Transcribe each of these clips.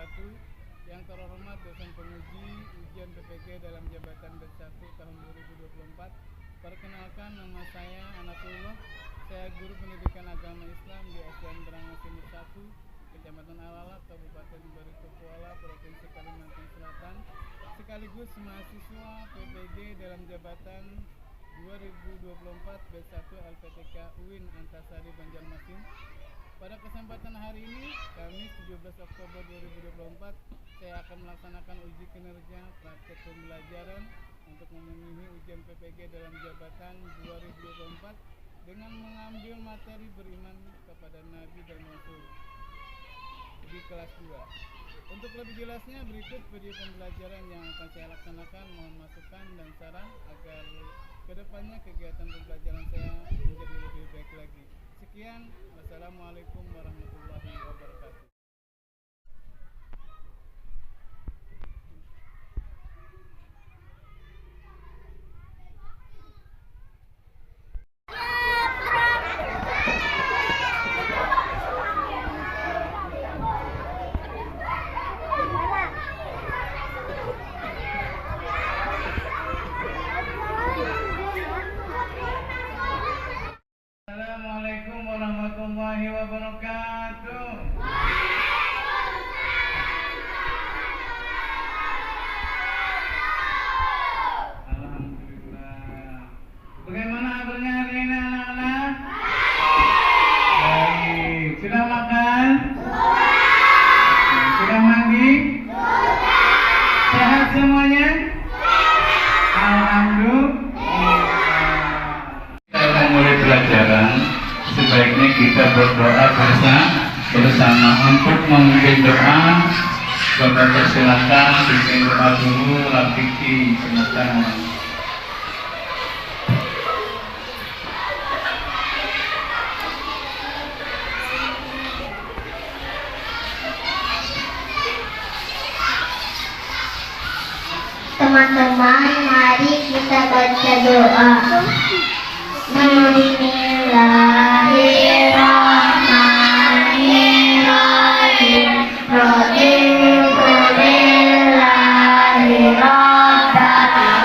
wabarakatuh. Yang terhormat dosen penguji ujian PPG dalam jabatan B1 tahun 2024. Perkenalkan, nama saya Anatullah. Saya guru pendidikan agama Islam di SDN Berangas Timur 1, Kecamatan Alala, Kabupaten Baritokuala, Provinsi Kalimantan Selatan, sekaligus mahasiswa PPG dalam jabatan 2024 B1 LPTK UIN Antasari Banjarmasin. Pada kesempatan hari ini, Kamis 17 Oktober 2024, saya akan melaksanakan uji kinerja praktek pembelajaran untuk memenuhi ujian PPG dalam jabatan 2024 dengan mengambil materi beriman kepada Nabi dan Rasul di kelas 2. Untuk lebih jelasnya, berikut video pembelajaran yang akan saya laksanakan. Mohon masukan dan saran agar kedepannya kegiatan pembelajaran saya menjadi lebih baik lagi. Sekian, wassalamualaikum warahmatullahi wabarakatuh. Assalamualaikum warahmatullahi wabarakatuh. Alhamdulillah. Bagaimana kabarnya hari ini anak-anak? Baik. Sudah makan? Sudah mandi? Sehat semuanya? Alhamdulillah. Mulai pelajaran, sebaiknya kita berdoa bersama untuk memimpin doa. Bapak persilakan pimpin doa dulu. Rafiki, silakan. Teman-teman, mari kita baca doa. Bismillahirrahmanirrahim. Radiallahu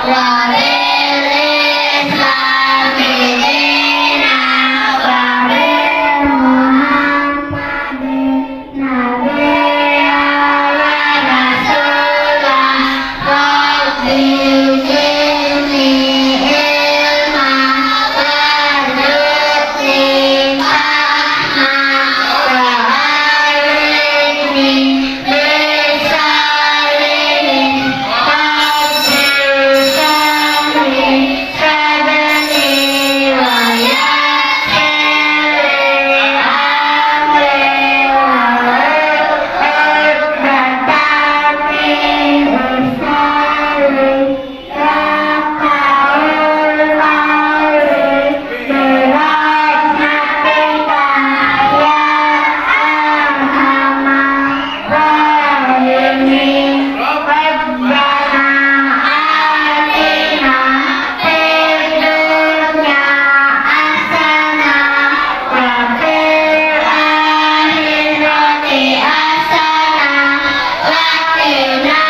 wa bil Islami dinan wa bil Muhammadin nabiyyan wa rasulan rabbi zidni ilman warzuqni fahman wa'allimni bisalihin rabbil samri sadani wa yassirli amri wa uqdatan min lisani yafqahul qawli birahmatika ya arhamar rahimin. Rabbana atina fid dunya hasanah wa fil akhirati hasanah wa qina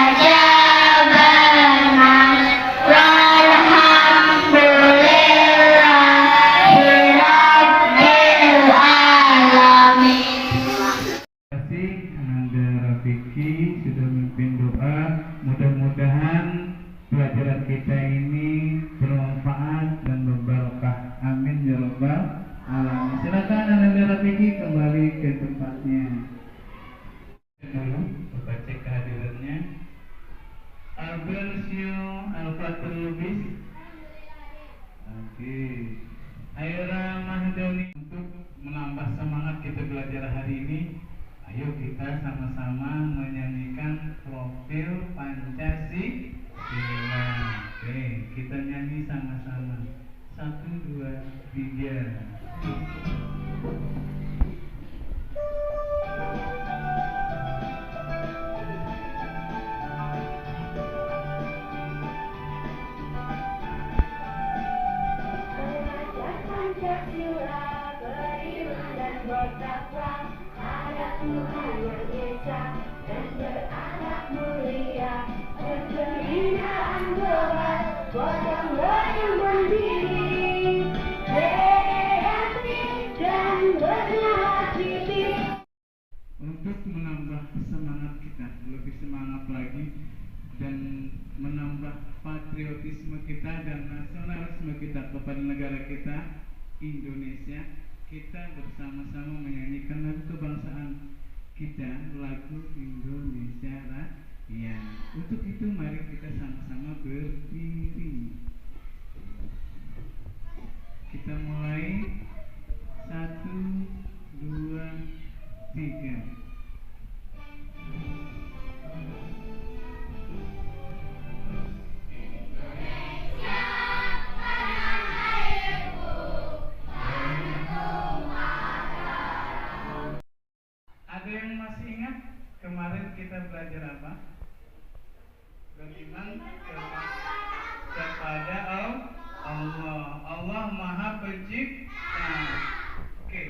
adzabannar. Walhamdulillahi rabbil alamin. Terima kasih Ananda Rafiki sudah memimpin doa. Mudah-mudahan pelajaran kita ini bermanfaat dan berbarokah. Amin ya rabbal alamin. Silakan Ananda Rafiki kembali ke tempatnya. Dulu Bapak cek kehadirannya. Albercio Alfatul Lubis. Oke. Aira Mahdoni, untuk menambah semangat kita belajar hari ini, ayo kita sama-sama menyanyikan profil Pancasila. Oke, kita nyanyi sama-sama. 1, 2, 3. Pancasila beriman dan bertakwa, ada Tuhan yang Esa Indonesia dan beranak mulia dan keindahan global gotong-royong berdiri kreatif dan berkreatif. Untuk menambah semangat kita, lebih semangat lagi dan menambah patriotisme kita dan nasionalisme kita kepada negara kita Indonesia, kita bersama-sama menyanyikan lagu kebangsaan kita, lagu Indonesia Raya. Untuk itu mari kita sama-sama berdiri. Kita mulai 1, 2, 3. Ada yang masih ingat kemarin kita belajar apa? Beriman kepada Allah. Allah Maha Pencipta. Oke.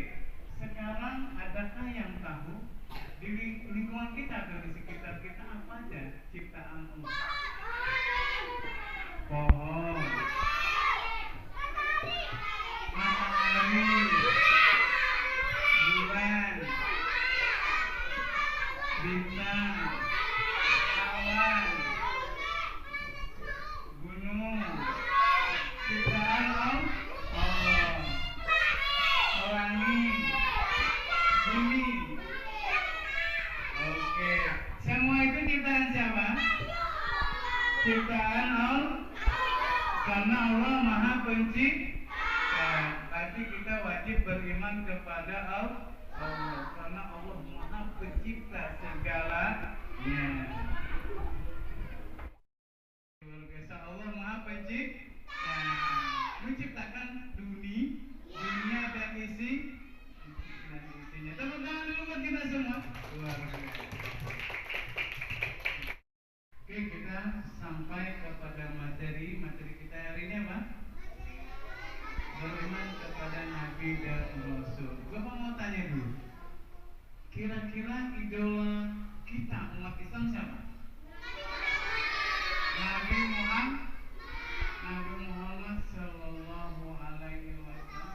Sekarang adakah yang tahu di lingkungan kita atau di sekitar kita apa aja ciptaan Allah? Pohon, matahari, bulan, bintang, awan, gunung, ciptaan Allah, langit, bumi. Oke, semua itu ciptaan siapa? Ciptaan Allah. Karena Allah Maha Pencipta, berarti kita wajib beriman kepada Allah. Karena Allah Maha Pencipta segalanya. Luar biasa, Allah Maha Pencipta, menciptakan dunia dan isinya. Tepuk tangan dulu buat kita semua. Luar biasa. Oke, kita sampai kepada materi kita hari ini apa? Beriman kepada Nabi dan Rasul. Bapak mau tanya dulu, kira-kira idola kita umat Islam siapa? Nabi Muhammad Sallallahu Alaihi Wasallam.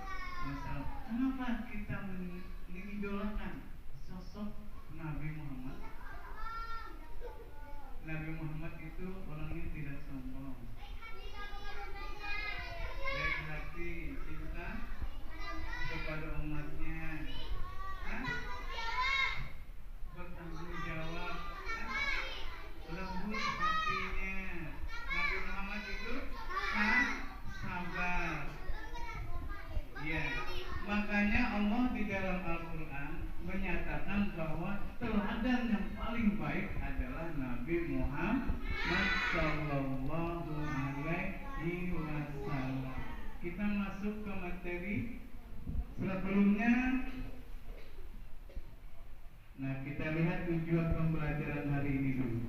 Kenapa kita mengidolakan sosok Nabi Muhammad? Nabi Muhammad itu orangnya tidak sombong, baik hati, cinta kepada umatnya, bertanggung jawab, lembut hatinya. Nabi Muhammad itu sabar. Ya, makanya Allah di dalam Al-Quran menyatakan bahwa teladan yang paling baik adalah Nabi Muhammad Sallallahu Alaihi Wasallam. Kita masuk ke materi sebelumnya. Nah, kita lihat tujuan pembelajaran hari ini dulu.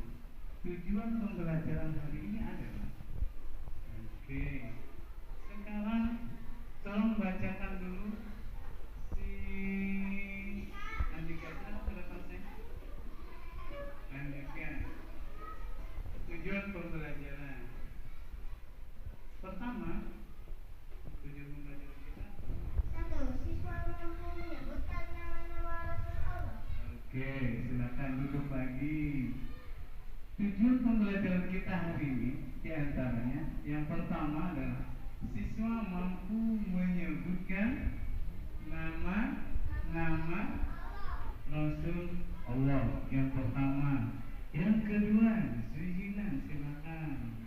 Tujuan pembelajaran hari ini adalah, oke, sekarang tolong bacakan dulu si Andika. Tujuan pembelajaran pertama, tujuan pembelajaran kita. 1. Siswa mampu menyebutkan nama-nama Rasul Allah. Oke, silakan duduk lagi. Tujuan pembelajaran kita hari ini diantaranya, yang pertama adalah siswa mampu menyebutkan nama Rasul Allah. Yang pertama. Yang kedua, Sujinan, silakan.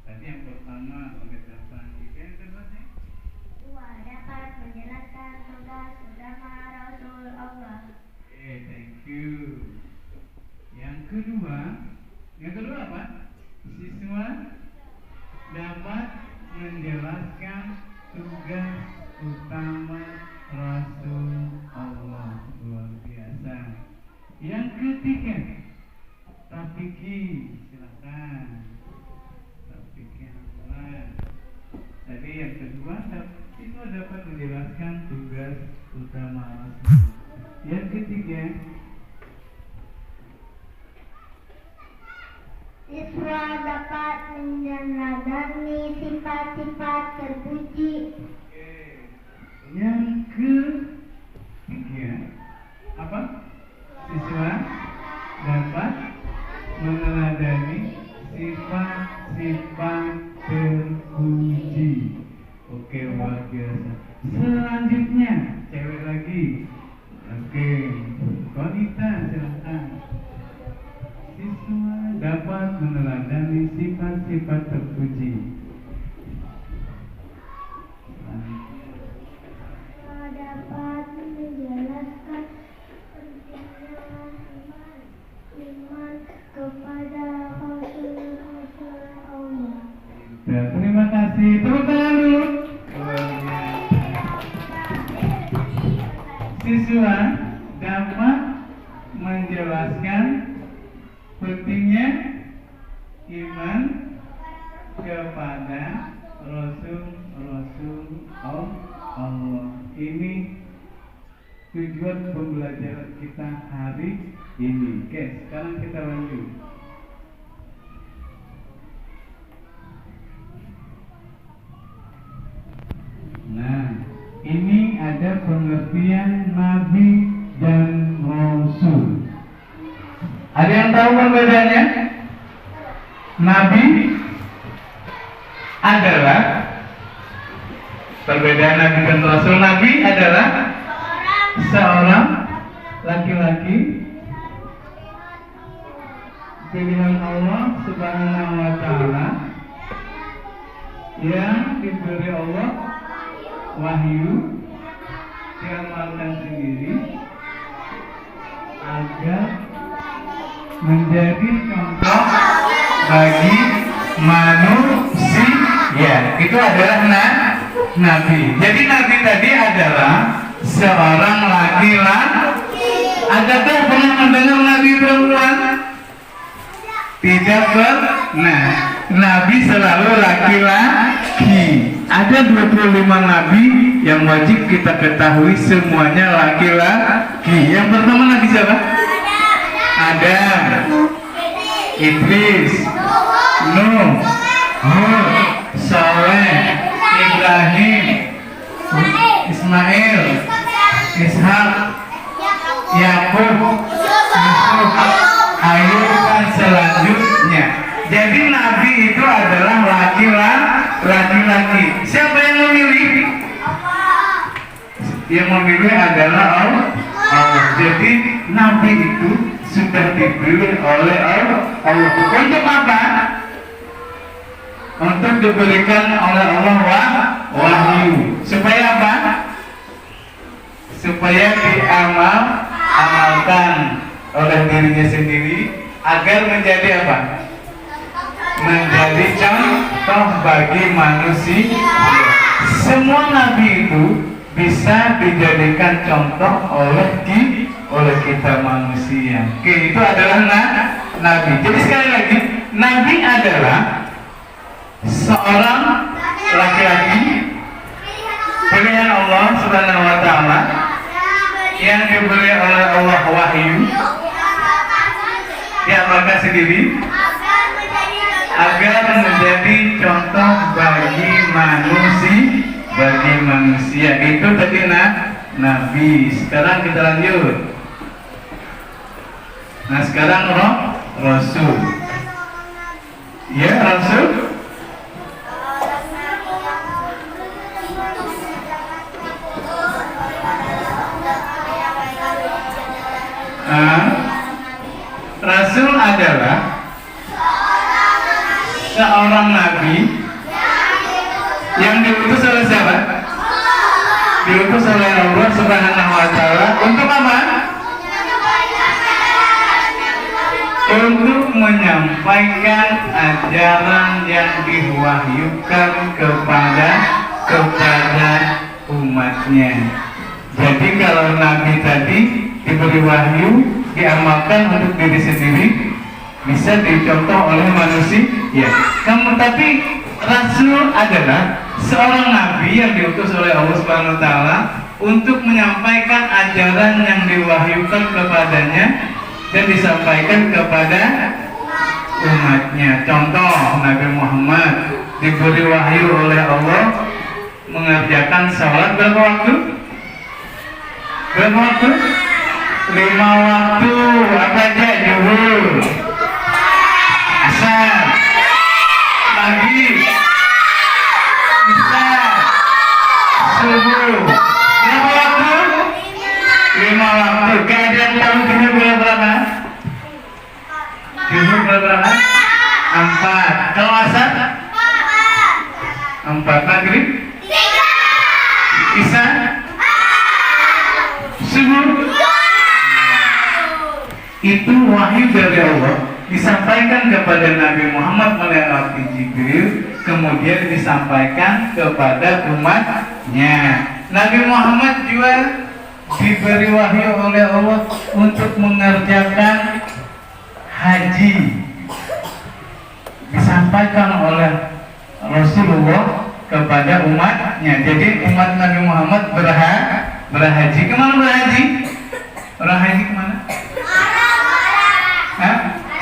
Tadi yang pertama oleh Bapak Andika, yang kedua nih? 2. Dapat menjelaskan tugas utama Rasul Allah. Thank you. Yang kedua apa? Siswa dapat menjelaskan tugas utama Rasul Allah. Luar biasa. Yang ketiga, Tafiki, silakan. Tafiki Hamlan. meneladani sifat-sifat terpuji. Yang ketiga, apa? Siswa dapat meneladani sifat-sifat terpuji. Oke, luar biasa. Selanjutnya, cewek lagi. Oke, Konita silakan. Siswa dapat meneladani sifat-sifat terpuji. Dapat menjelaskan pentingnya iman kepada Rasul Allah. Ya, terima kasih. Tepuk tangan dulu. Siswa dapat menjelaskan pentingnya iman kepada Rasul Allah. Ini tujuan pembelajaran kita hari ini. Oke, sekarang kita lanjut. Nah, ini ada pengertian Nabi dan Rasul. Ada yang tahu perbedaannya? Nabi adalah perbedaan Nabi dan Rasul. Nabi adalah seorang laki-laki pilihan Allah Subhanahu wa Ta'ala yang diberi Allah wahyu, diamalkan sendiri agar menjadi contoh bagi manusia. Itu adalah Nabi. Jadi Nabi tadi adalah seorang laki-laki. Adakah pernah mendengar Nabi perempuan? Tidak pernah. Nabi selalu laki-laki. Ada 25 nabi yang wajib kita ketahui, semuanya laki-laki. Yang pertama Nabi siapa? Adam, Idris, Nuh, Hud, Saleh, Ibrahim, Ismail, Ishak, Yakub, Yusuf, Ayub, dan selanjutnya. Jadi Nabi itu adalah laki-laki. Siapa yang memilih? Yang memilih adalah Allah. Jadi Nabi itu sudah dipilih oleh Allah. Untuk apa? Untuk diberikan oleh Allah wahyu. Supaya apa? Supaya diamalkan oleh dirinya sendiri agar menjadi apa? Menjadi contoh bagi manusia. Semua nabi itu bisa dijadikan contoh oleh kita manusia. Oke, itu adalah nabi. Jadi sekali lagi, nabi adalah seorang laki-laki pilihan Allah Subhanahu wa Ta'ala yang diberi oleh Allah wahyu, diamalkan sendiri agar menjadi contoh bagi manusia. Itu tadi nabi. Sekarang kita lanjut. Nah, sekarang Rasul. Ya, Rasul. Rasul adalah seorang nabi yang diutus oleh siapa? Diutus oleh Allah Subhanahu wa Ta'ala untuk apa? Untuk menyampaikan ajaran yang diwahyukan kepada umatnya. Jadi kalau nabi tadi diberi wahyu, diamalkan untuk diri sendiri, bisa dicontoh oleh manusia. Ya, tapi Rasul adalah seorang nabi yang diutus oleh Allah Subhanahu wa Ta'ala untuk menyampaikan ajaran yang diwahyukan kepadanya dan disampaikan kepada umatnya. Contoh, Nabi Muhammad diberi wahyu oleh Allah mengerjakan sholat berapa waktu? Berapa waktu? 5 waktu. Apa aja? Zuhur, asar, maghrib, isya, subuh. Berapa waktu? 5 waktu. Keadaan kamu zuhur berapa? Zuhur berapa? 4. Kalau asar? 4. Maghrib? 3. Isya? Subuh? Itu wahyu dari Allah disampaikan kepada Nabi Muhammad melalui Jibril, kemudian disampaikan kepada umatnya. Nabi Muhammad juga diberi wahyu oleh Allah untuk mengerjakan haji, disampaikan oleh Rasulullah kepada umatnya. Jadi umat Nabi Muhammad berhaji. Kemana berhaji? Berhaji kemana?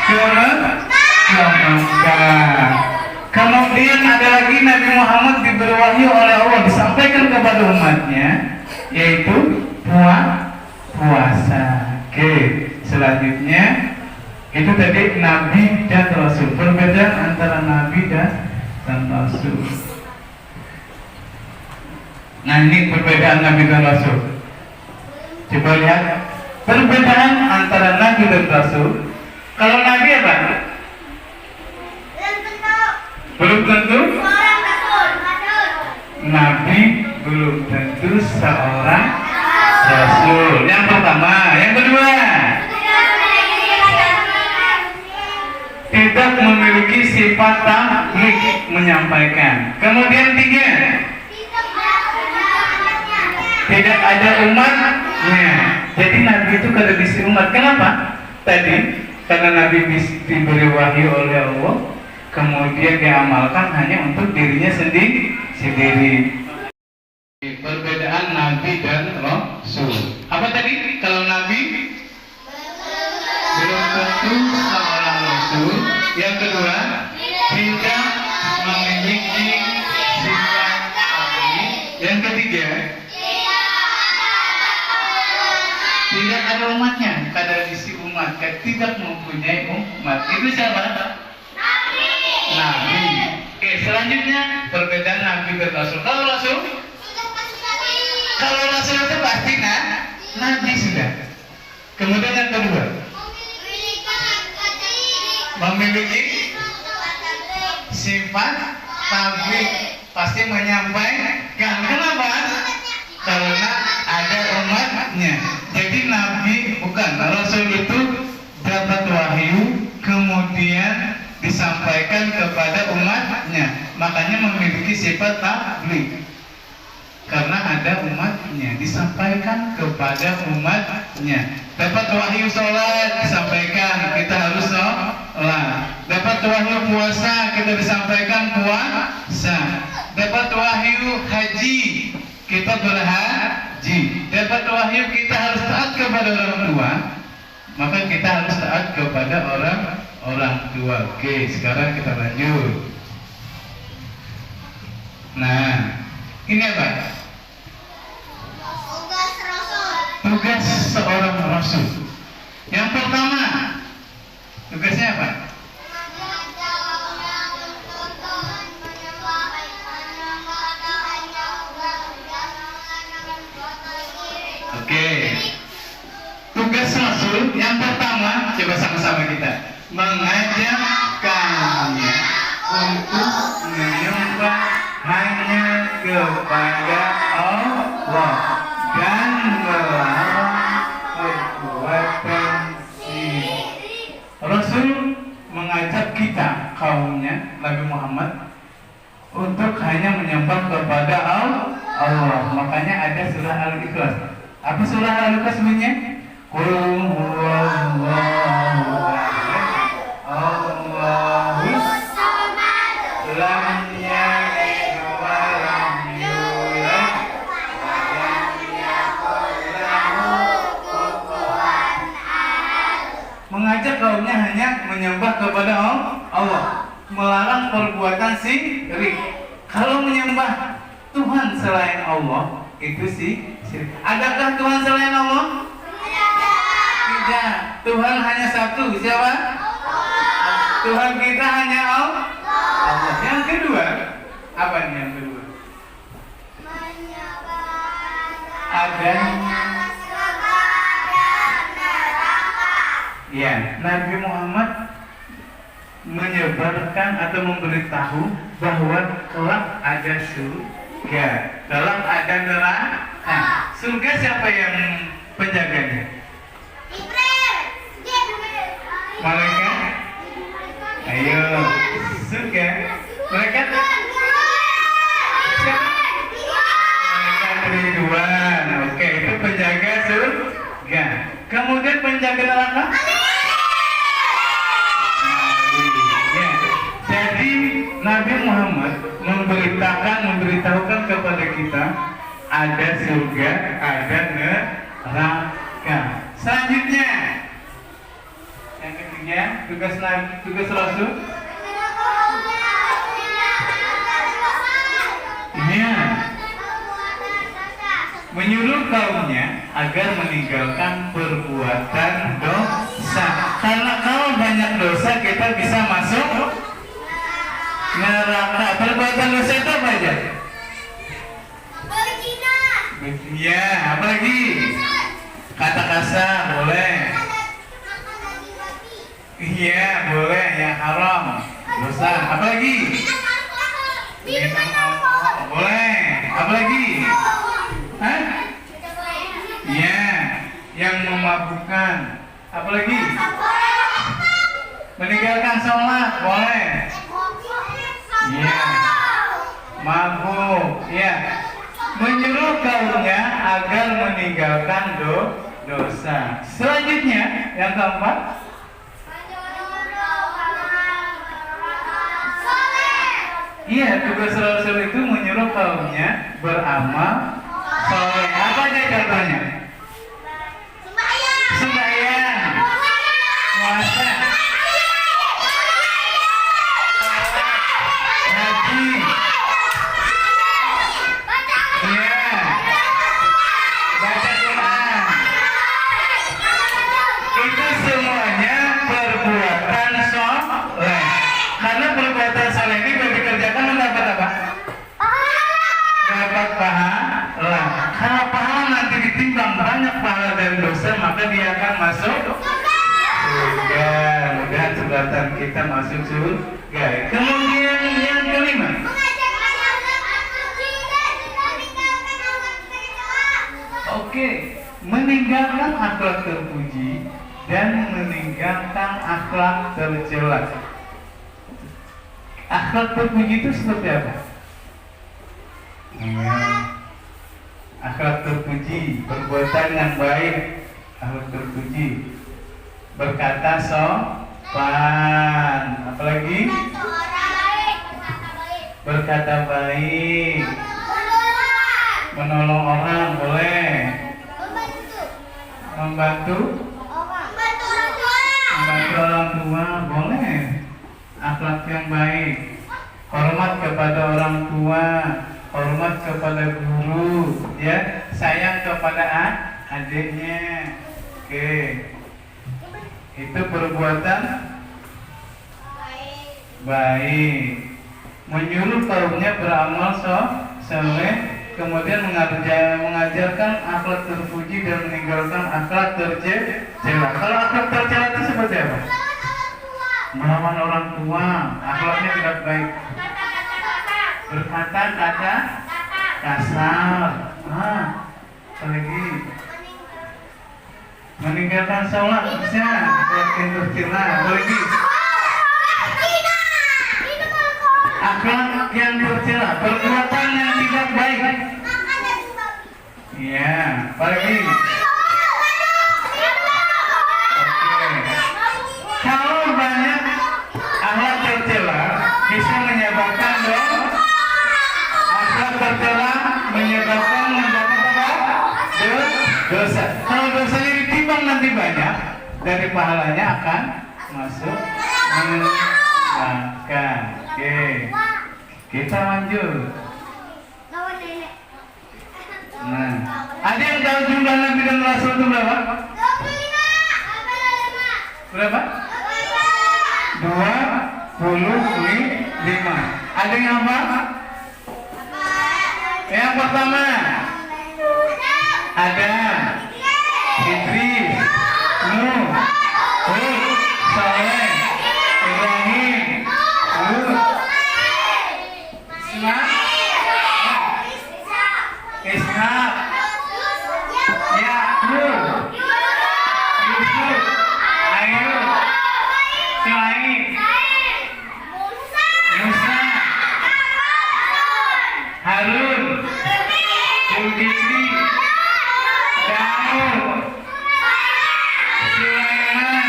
Ke Mekah. Kemudian ada lagi Nabi Muhammad diberi wahyu oleh Allah disampaikan kepada umatnya, yaitu puasa. Oke, selanjutnya itu tadi Nabi dan Rasul. Perbedaan antara Nabi dan Rasul. Nah, ini perbedaan Nabi dan Rasul. Coba lihat perbedaan antara Nabi dan Rasul. Kalau Nabi apa? Belum tentu. Nabi belum tentu seorang Rasul. Yang pertama, yang kedua, tidak memiliki sifat tabligh, menyampaikan. Kemudian 3, tidak ada umatnya. Jadi Nabi itu kada diisi umat. Kenapa? Tadi karena Nabi diberi wahyu oleh Allah, kemudian diamalkan hanya untuk dirinya sendiri. Perbedaan Nabi dan Rasul. Apa tadi? Kalau Nabi belum tentu seorang Rasul. Yang kedua, tidak memiliki sifat tabligh. Yang ketiga, tidak ada umatnya, kada isi umat, tidak mempunyai umat. Itu siapa? Nabi. Oke, selanjutnya perbedaan Nabi dan Rasul. Kalau Rasul itu pasti Nabi sudah. Kemudian yang kedua, memiliki sifat tabligh, pasti menyampaikan. Kenapa? Karena ada umatnya. Jadi Nabi Rasul itu dapat wahyu kemudian disampaikan kepada umatnya, makanya memiliki sifat tabligh karena ada umatnya, disampaikan kepada umatnya. Dapat wahyu sholat disampaikan, kita harus sholat. Dapat wahyu puasa, kita disampaikan puasa. Dapat wahyu haji, kita berhaji. Dapat wahyu kita harus taat kepada orang tua, maka kita harus taat kepada orang tua. Oke, sekarang kita lanjut. Nah, ini apa? Tugas seorang Rasul. Yang pertama, tugasnya apa? Oke. Tugas Rasul yang pertama, coba sama-sama kita mengajarkannya untuk menyembah hanya kepada Allah dan melarang perbuatan syirik. Rasul mengajak kita, kaumnya Nabi Muhammad, untuk hanya menyembah kepada Allah. Makanya ada surah Al-Ikhlas. Apa surah Al-Ikhlas sebenarnya? Qul huwallahu ahad, Allahus samad, lam yalid wa lam yulad wa lam yakul lahu kufuwan ahad. Mengajak kaumnya hanya menyembah kepada Allah. Allah, melarang perbuatan syirik. Kalau menyembah Tuhan selain Allah itu syirik. Adakah Tuhan selain Allah? Tidak. Tuhan hanya satu. Siapa? Tuhan kita hanya Allah. Yang kedua, apa nih yang kedua? Adanya. Ya, Nabi Muhammad menyebarkan atau memberitahu bahwa kelak ada surga, kelak ada neraka. Surga siapa yang penjaganya? Malaikat. Ayo, surga. Malaikat. Malaikat Ridwan. Oke, itu penjaga surga. Kemudian penjaga neraka. Jadi Nabi Muhammad memberitahukan kepada kita ada surga, ada neraka. Selanjutnya, yang ketiga, tugas Rasul. Ya, menyuruh kaumnya agar meninggalkan perbuatan dosa. Karena kalau banyak dosa kita bisa masuk neraka. Perbuatan dosa itu apa aja? Ya, apalagi? Kata kasar boleh. Iya, boleh. Yang haram dosa. Apalagi? Minum alkohol boleh. Apalagi? Hah? Iya, yang memabukkan. Apalagi? Meninggalkan sholat boleh. Iya, mabuk. Iya, menyuruh kaumnya agar meninggalkan dosa. Selanjutnya, yang keempat. Iya, tugas Rasul itu menyuruh kaumnya beramal soleh. Apa aja contohnya? Sembahyang, puasa, haji, iya, baca Quran. Itu semuanya perbuatan soleh. Karena perbuatan soleh ini kalau dikerjakan mendapat apa? Dapat pahala. Kalau pahala nanti ditimbang banyak pahala dari dosa, maka dia akan masuk surga. Mudah sebatan kita masuk surga. Kemudian yang kelima, oke, meninggalkan akhlak terpuji dan meninggalkan akhlak tercela. Akhlak terpuji itu seperti apa? Akhlak terpuji, perbuatan yang baik. Akhlak terpuji, berkata sopan. Apalagi? Berkata baik, menolong orang boleh. Membantu orang tua boleh. Akhlak yang baik, hormat kepada orang tua, hormat kepada guru, ya, sayang kepada adiknya. Oke, itu perbuatan baik. Menyuruh kaumnya beramal soleh, kemudian mengajarkan akhlak terpuji dan meninggalkan akhlak tercela. Kalau akhlak tercela itu seperti apa? Melawan orang tua, akhlaknya tidak baik. Berkata kata kasar. Apalagi? Meninggalkan sholat bisa. Akhlak yang tercela. Apalagi? Akhlak yang tercela, perbuatan yang tidak baik. Iya, apalagi? Kalau banyak akhlak tercela bisa menyebabkan akhlak tercela menyebabkan dosa. Kalau dosanya ditimbang nanti banyak, dari pahalanya akan masuk neraka. Akan. Oke. Kita lanjut. Lawan nenek. Nah, ada yang tahu jumlah Nabi dan Rasul itu berapa? 25. Berapa? 25. Ada yang apa? Yang pertama ada Idris, Nuh, Hud, Saleh, Ibrahim, Lut, Ishak, Yakub, Yusuf, Ayub, Shuaib, Musa, Harun, Zulkifli, Daud, Sulaiman,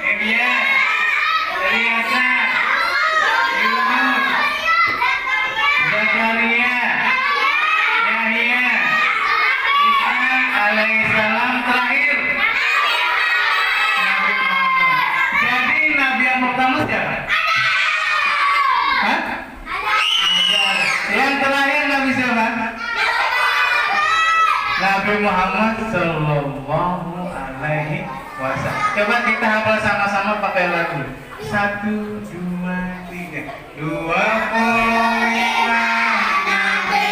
Ilyas, Ilyasa, Yunus, Zakaria, Yahya, Isa alaihissalam, terakhir Nabi Muhammad. Jadi Nabi yang pertama siapa? Hah? Yang terakhir Nabi siapa? Nabi Muhammad Sallallahu Alaihi Wasallam. Coba kita hafal sama-sama pakai lagu. 1, 2, 3. 25 Nabi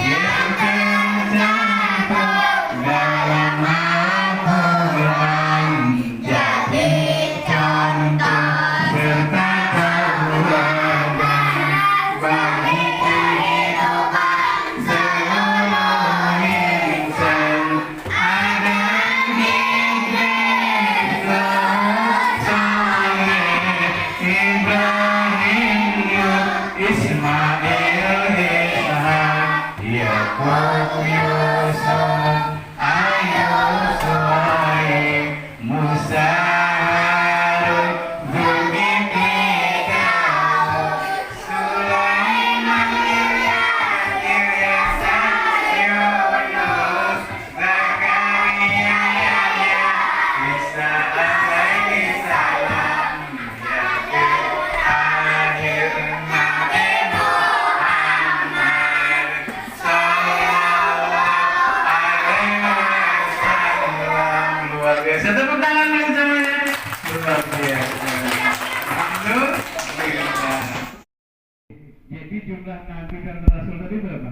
yang tercampur dalam Al-Quran, jadi contoh serta tauladan bagi kehidupan seluruh insan. Ada Ibrahim, Ismail, Ishak, Yakub, Yusuf, Ayub, Shuaib, Musa, Harun, Zulkifli, Daud, Sulaiman, Ilyasa, Yunus, Zakaria, Yahya, Isa alaihissalam, Yakub, akhir Nabi Muhammad Sallallahu Alaihi Wasallam. Luar biasa, tepuk tangan dulu semuanya. Luar biasa. Alhamdulillah. Jadi jumlah Nabi dan Rasul tadi berapa?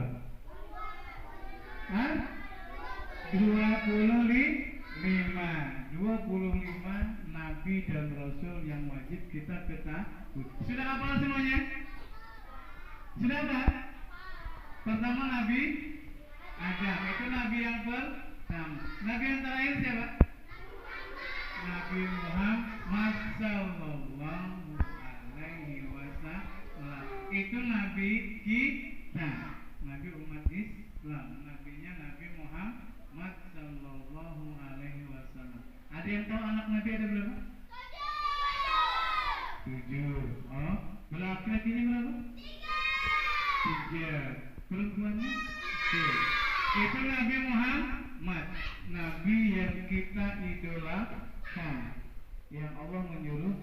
Hah? 25 Nabi dan Rasul yang wajib kita ketahui. Sudah hafal semuanya? Sudah apa? Pertama Nabi Adam, itu Nabi yang pertama. Nabi yang terakhir siapa? Nabi Muhammad Sallallahu Alaihi Wasallam. Itu Nabi kita, Nabi umat Islam. Nabinya Nabi Muhammad Sallallahu Alaihi Wasallam. Ada yang tahu anak Nabi ada berapa? 7. Oh, laki-laki ini berapa? 3. Perempuannya? 2. Itu Nabi Muhammad, Nabi yang kita idolakan, yang Allah menyuruh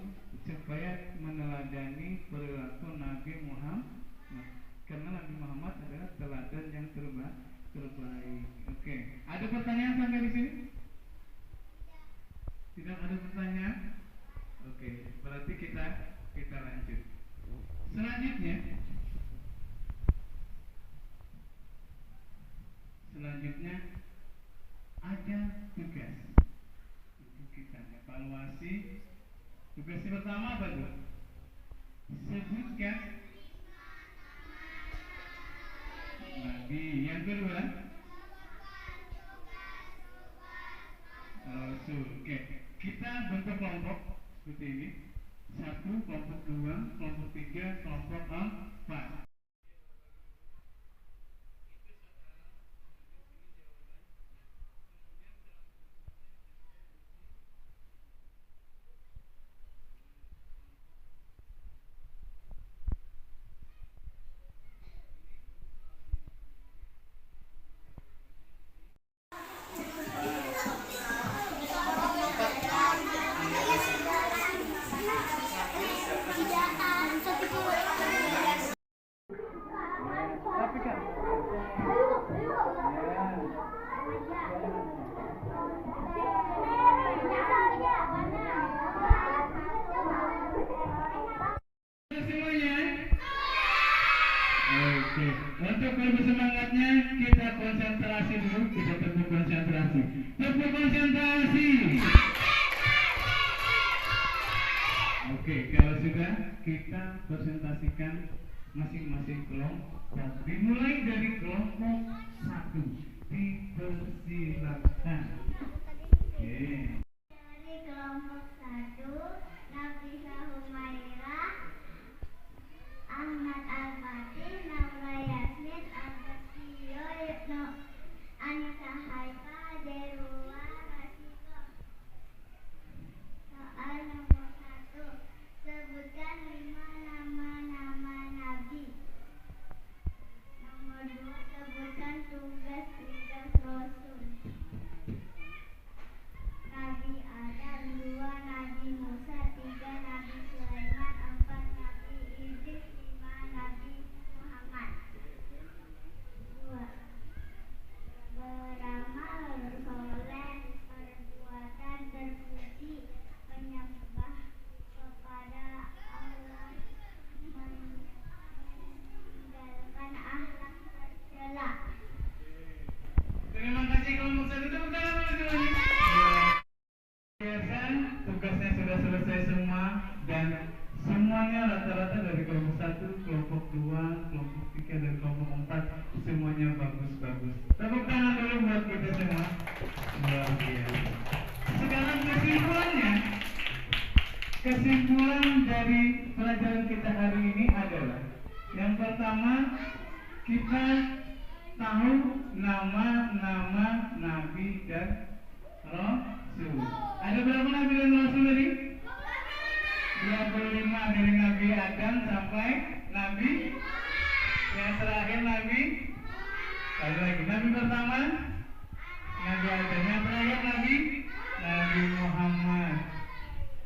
supaya meneladani perilaku Nabi Muhammad, karena Nabi Muhammad adalah teladan yang terbaik. Oke, ada pertanyaan sampai di sini? Tidak ada pertanyaan? Oke, berarti kita lanjut. Selanjutnya ada tugas untuk kita evaluasi. Tugas yang pertama apa tuh? Sebutkan Nabi. Yang kedua Rasul. Oke, kita bentuk kelompok seperti ini. 1, kelompok 2, kelompok 3, kelompok 4. Semuanya. Oke, untuk lebih semangatnya kita konsentrasi dulu, kita tepuk konsentrasi. Tepuk konsentrasi. Oke, kalau sudah kita presentasikan masing-masing kelompok. Dimulai dari kelompok 1. Dipersilakan. Oke. Dari kelompok 1, Nafisa Humaira, Ahmad Al-Fatih, Naura Yasmin, Al-Basio, Anissa Haifa, Derua, Rasiko. Soal nomor 1, sebutkan 5 nama-nama Nabi. Nomor 2, sebutkan tugas-tugas Rasul. Nabi Adam, 2 Nabi Musa, 3 Nabi Sulaiman, 4 Nabi Idris, 5 Nabi Muhammad. 2. Beramal soleh, perbuatan terpuji, menyembah kepada Allah, meninggalkan akhlak tercela. Terima kasih kelompok 1. Tepuk tangan semuanya. Biasa tugasnya sudah selesai semua dan semuanya rata-rata dari kelompok 1, kelompok 2, kelompok 3 dan kelompok 4 semuanya bagus-bagus. Tepuk tangan dulu buat kita semua. Luar biasa. Sekarang kesimpulan dari pelajaran kita hari ini adalah yang pertama, kita tahu nama-nama Nabi dan Rasul. Ada berapa Nabi dan Rasul tadi? 25, dari Nabi Adam sampai Nabi yang terakhir Nabi. Sekali lagi, Nabi pertama Nabi Adam, yang terakhir Nabi Muhammad.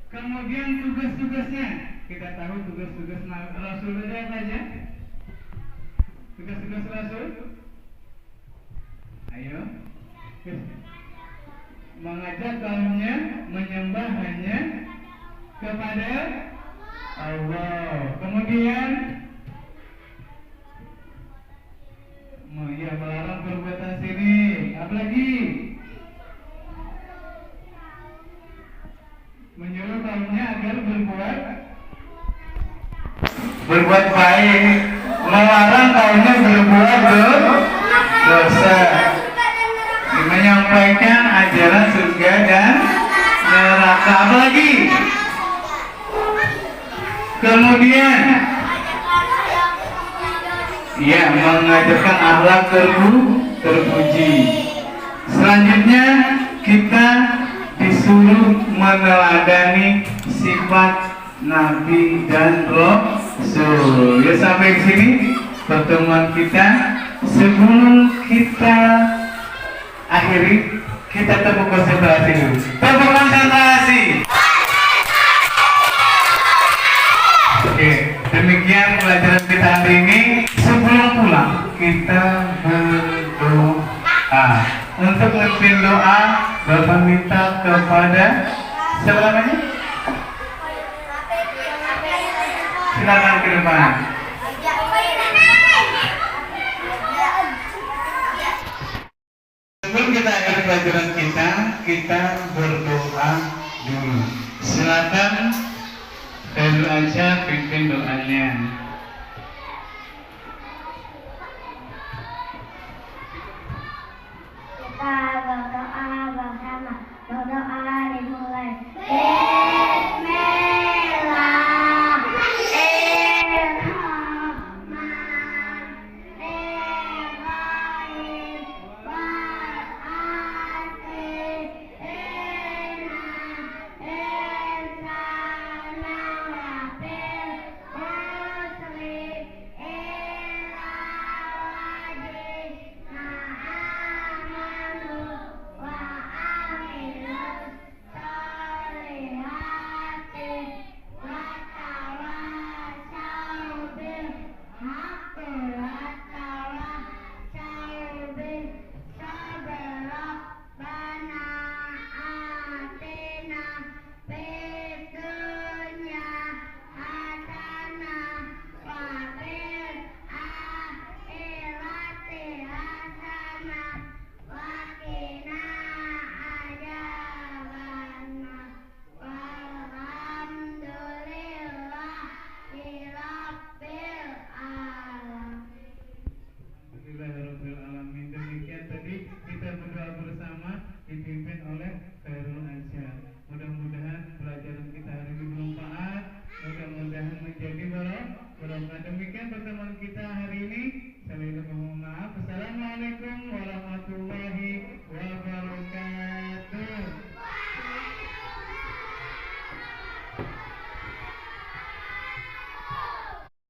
Kemudian tugas-tugasnya, kita tahu tugas-tugas Rasul itu apa aja? Tugas-tugas Rasul? Ayo. Mengajak kaumnya menyembah hanya kepada Allah. Kemudian melarang perbuatan syirik. Apa lagi? Menyuruh kaumnya agar berbuat baik, melarang kaumnya berbuat dosa, menyampaikan ajaran surga dan neraka. Apa lagi? Kemudian mengajarkan akhlak terpuji. Selanjutnya kita disuruh meneladani sifat Nabi dan Rasul. Ya, sampai sini pertemuan kita. Sebelum kita akhiri, kita tepuk konsentrasi dulu. Tepuk konsentrasi. Oke, demikian pelajaran kita hari ini. Sebelum pulang, kita berdoa. Untuk memimpin doa, Bapak minta kepada siapa namanya? Silakan ke depan. Sebelum kita akhiri pelajaran kita berdoa dulu. Silakan Khairul Aja pimpin doanya.